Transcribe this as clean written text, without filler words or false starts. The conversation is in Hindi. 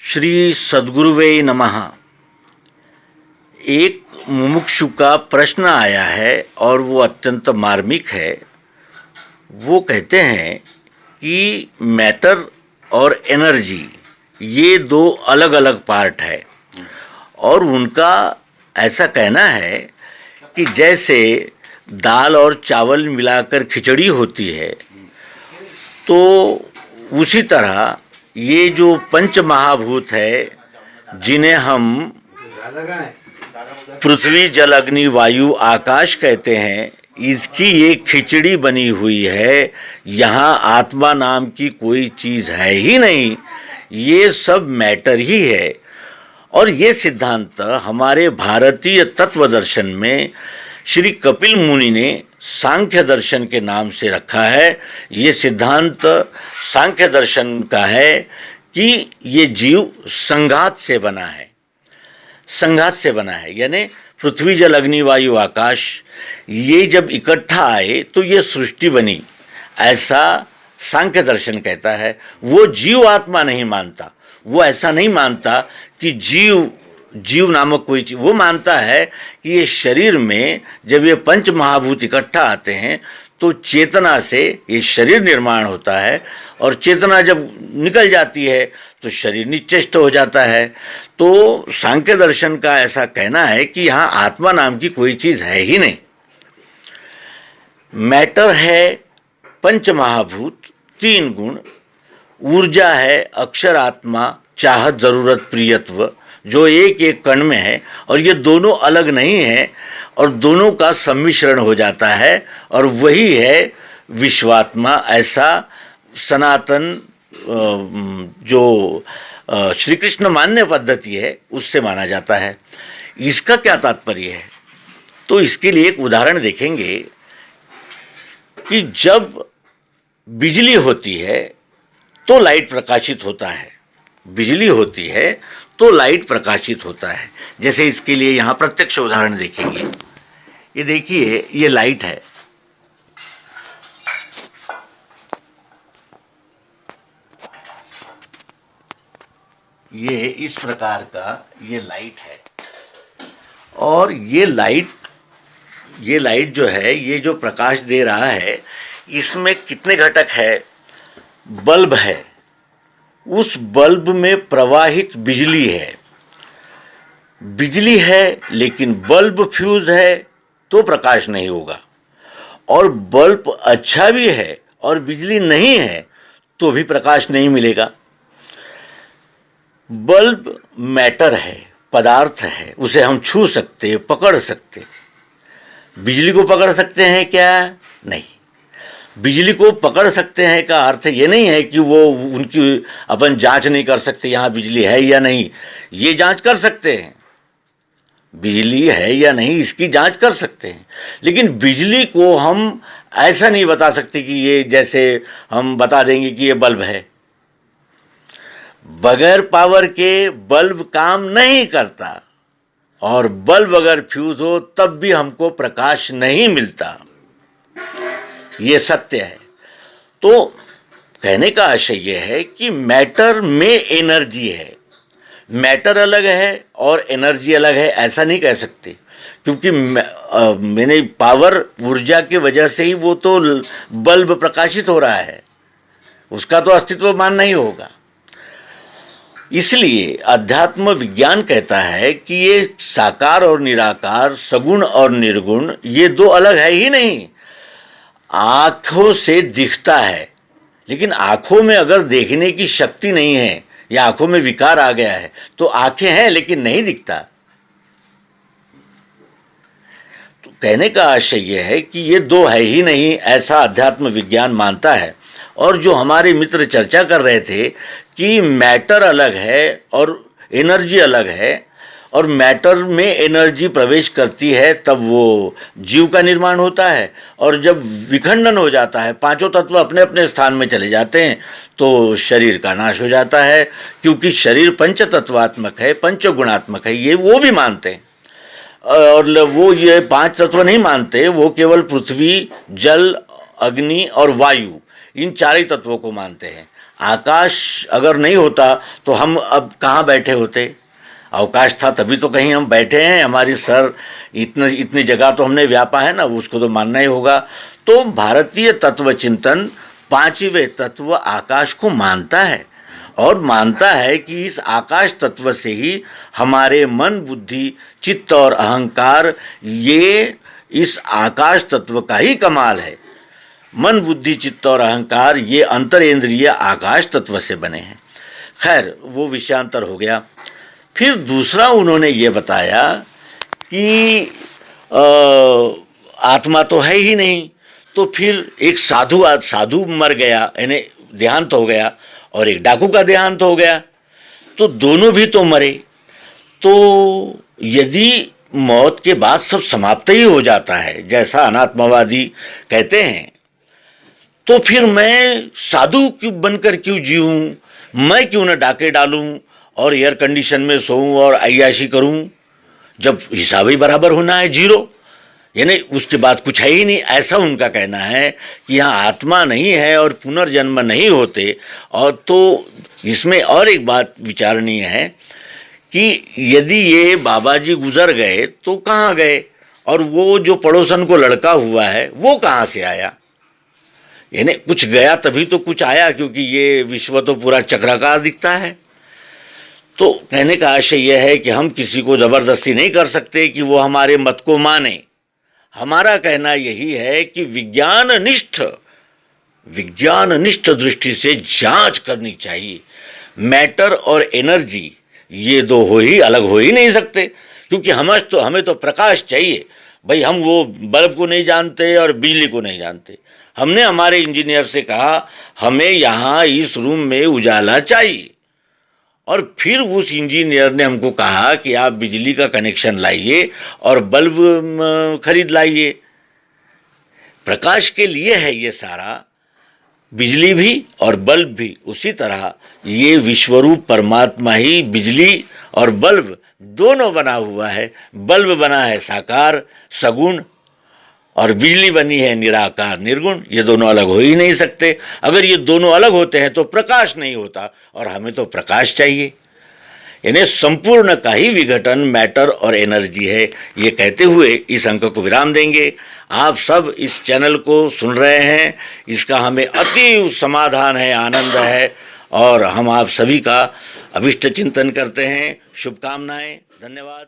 श्री सद्गुरुवे नमः। एक मुमुक्षु का प्रश्न आया है और वो अत्यंत मार्मिक है। वो कहते हैं कि मैटर और एनर्जी ये दो अलग अलग पार्ट है और उनका ऐसा कहना है कि जैसे दाल और चावल मिलाकर खिचड़ी होती है, तो उसी तरह ये जो पंच महाभूत है, जिन्हें हम पृथ्वी जल अग्नि वायु आकाश कहते हैं, इसकी एक खिचड़ी बनी हुई है। यहाँ आत्मा नाम की कोई चीज़ है ही नहीं, ये सब मैटर ही है। और ये सिद्धांत हमारे भारतीय तत्व दर्शन में श्री कपिल मुनि ने सांख्य दर्शन के नाम से रखा है। ये सिद्धांत सांख्य दर्शन का है कि ये जीव संघात से बना है, संघात से बना है, यानी पृथ्वी जल अग्नि वायु आकाश ये जब इकट्ठा आए तो ये सृष्टि बनी, ऐसा सांख्य दर्शन कहता है। वो जीव आत्मा नहीं मानता, वो ऐसा नहीं मानता कि जीव नामक कोई चीज़, वो मानता है कि ये शरीर में जब ये पंच महाभूत इकट्ठा आते हैं तो चेतना से ये शरीर निर्माण होता है, और चेतना जब निकल जाती है तो शरीर निश्चेष्ट हो जाता है। तो सांख्य दर्शन का ऐसा कहना है कि यहाँ आत्मा नाम की कोई चीज़ है ही नहीं। मैटर है पंच महाभूत, तीन गुण, ऊर्जा है अक्षर आत्मा, चाहत जरूरत प्रियत्व, जो एक एक कण में है, और ये दोनों अलग नहीं है और दोनों का सम्मिश्रण हो जाता है, और वही है विश्वात्मा। ऐसा सनातन जो श्री कृष्ण मान्य पद्धति है उससे माना जाता है। इसका क्या तात्पर्य है? तो इसके लिए एक उदाहरण देखेंगे कि जब बिजली होती है तो लाइट प्रकाशित होता है, बिजली होती है तो लाइट प्रकाशित होता है। जैसे इसके लिए यहाँ प्रत्यक्ष उदाहरण देखेंगे। ये देखिए, ये लाइट है, ये इस प्रकार का ये लाइट है, और ये लाइट जो है, ये जो प्रकाश दे रहा है, इसमें कितने घटक है? बल्ब है, उस बल्ब में प्रवाहित बिजली है, बिजली है, लेकिन बल्ब फ्यूज है तो प्रकाश नहीं होगा, और बल्ब अच्छा भी है और बिजली नहीं है तो भी प्रकाश नहीं मिलेगा। बल्ब मैटर है, पदार्थ है, उसे हम छू सकते, पकड़ सकते। बिजली को पकड़ सकते हैं क्या? नहीं। बिजली को पकड़ सकते हैं का अर्थ ये नहीं है कि वो उनकी अपन जांच नहीं कर सकते यहाँ बिजली है या नहीं। ये जांच कर सकते हैं, बिजली है या नहीं इसकी जांच कर सकते हैं, लेकिन बिजली को हम ऐसा नहीं बता सकते कि ये, जैसे हम बता देंगे कि ये बल्ब है। बगैर पावर के बल्ब काम नहीं करता, और बल्ब अगर फ्यूज हो तब भी हमको प्रकाश नहीं मिलता। ये सत्य है। तो कहने का आशय यह है कि मैटर में एनर्जी है, मैटर अलग है और एनर्जी अलग है, ऐसा नहीं कह सकते, क्योंकि मैंने पावर ऊर्जा की वजह से ही वो तो बल्ब प्रकाशित हो रहा है, उसका तो अस्तित्व मानना ही होगा। इसलिए अध्यात्म विज्ञान कहता है कि ये साकार और निराकार, सगुण और निर्गुण, ये दो अलग है ही नहीं। आँखों से दिखता है, लेकिन आँखों में अगर देखने की शक्ति नहीं है या आँखों में विकार आ गया है तो आँखें हैं लेकिन नहीं दिखता। तो कहने का आशय यह है कि ये दो है ही नहीं, ऐसा अध्यात्म विज्ञान मानता है। और जो हमारे मित्र चर्चा कर रहे थे कि मैटर अलग है और एनर्जी अलग है, और मैटर में एनर्जी प्रवेश करती है तब वो जीव का निर्माण होता है, और जब विखंडन हो जाता है, पांचों तत्व अपने अपने स्थान में चले जाते हैं, तो शरीर का नाश हो जाता है। क्योंकि शरीर पंच तत्वात्मक है, पंच गुणात्मक है, ये वो भी मानते हैं। और वो ये पांच तत्व नहीं मानते, वो केवल पृथ्वी, जल, अग्नि और वायु, इन चार ही तत्वों को मानते हैं। आकाश अगर नहीं होता तो हम अब कहाँ बैठे होते? अवकाश था तभी तो कहीं हम बैठे हैं, हमारी सर इतनी जगह तो हमने व्यापा है ना, उसको तो मानना ही होगा। तो भारतीय तत्व चिंतन पांचवें तत्व आकाश को मानता है और मानता है कि इस आकाश तत्व से ही हमारे मन, बुद्धि, चित्त और अहंकार, ये इस आकाश तत्व का ही कमाल है। मन, बुद्धि, चित्त और अहंकार ये अंतरेंद्रिय आकाश तत्व से बने हैं। खैर, वो विषयांतर हो गया। फिर दूसरा उन्होंने ये बताया कि आत्मा तो है ही नहीं, तो फिर एक साधु मर गया, यानी देहांत हो गया, और एक डाकू का देहांत हो गया, तो दोनों भी तो मरे। तो यदि मौत के बाद सब समाप्त ही हो जाता है, जैसा अनात्मवादी कहते हैं, तो फिर मैं साधु क्यों बनकर क्यों जीऊं? मैं क्यों न डाके डालूं और एयर कंडीशन में सोऊं और अय्याशी करूं, जब हिसाब ही बराबर होना है, जीरो, यानी उसके बाद कुछ है ही नहीं। ऐसा उनका कहना है कि यहाँ आत्मा नहीं है और पुनर्जन्म नहीं होते। और तो इसमें और एक बात विचारणीय है कि यदि ये बाबा जी गुजर गए तो कहाँ गए, और वो जो पड़ोसन को लड़का हुआ है वो कहाँ से आया? यानी कुछ गया तभी तो कुछ आया, क्योंकि ये विश्व तो पूरा चक्राकार दिखता है। तो कहने का आशय यह है कि हम किसी को जबरदस्ती नहीं कर सकते कि वो हमारे मत को माने। हमारा कहना यही है कि विज्ञान निष्ठ दृष्टि से जांच करनी चाहिए। मैटर और एनर्जी ये दो अलग हो ही नहीं सकते, क्योंकि हमें तो प्रकाश चाहिए भाई। हम वो बल्ब को नहीं जानते और बिजली को नहीं जानते। हमने हमारे इंजीनियर से कहा हमें यहाँ इस रूम में उजाला चाहिए, और फिर उस इंजीनियर ने हमको कहा कि आप बिजली का कनेक्शन लाइए और बल्ब खरीद लाइए। प्रकाश के लिए है ये सारा, बिजली भी और बल्ब भी। उसी तरह ये विश्वरूप परमात्मा ही बिजली और बल्ब दोनों बना हुआ है। बल्ब बना है साकार सगुण, और बिजली बनी है निराकार निर्गुण। ये दोनों अलग हो ही नहीं सकते। अगर ये दोनों अलग होते हैं तो प्रकाश नहीं होता, और हमें तो प्रकाश चाहिए। यानी संपूर्ण का ही विघटन मैटर और एनर्जी है। ये कहते हुए इस अंक को विराम देंगे। आप सब इस चैनल को सुन रहे हैं, इसका हमें अति समाधान है, आनंद है, और हम आप सभी का अभिष्ट चिंतन करते हैं। शुभकामनाएं, धन्यवाद।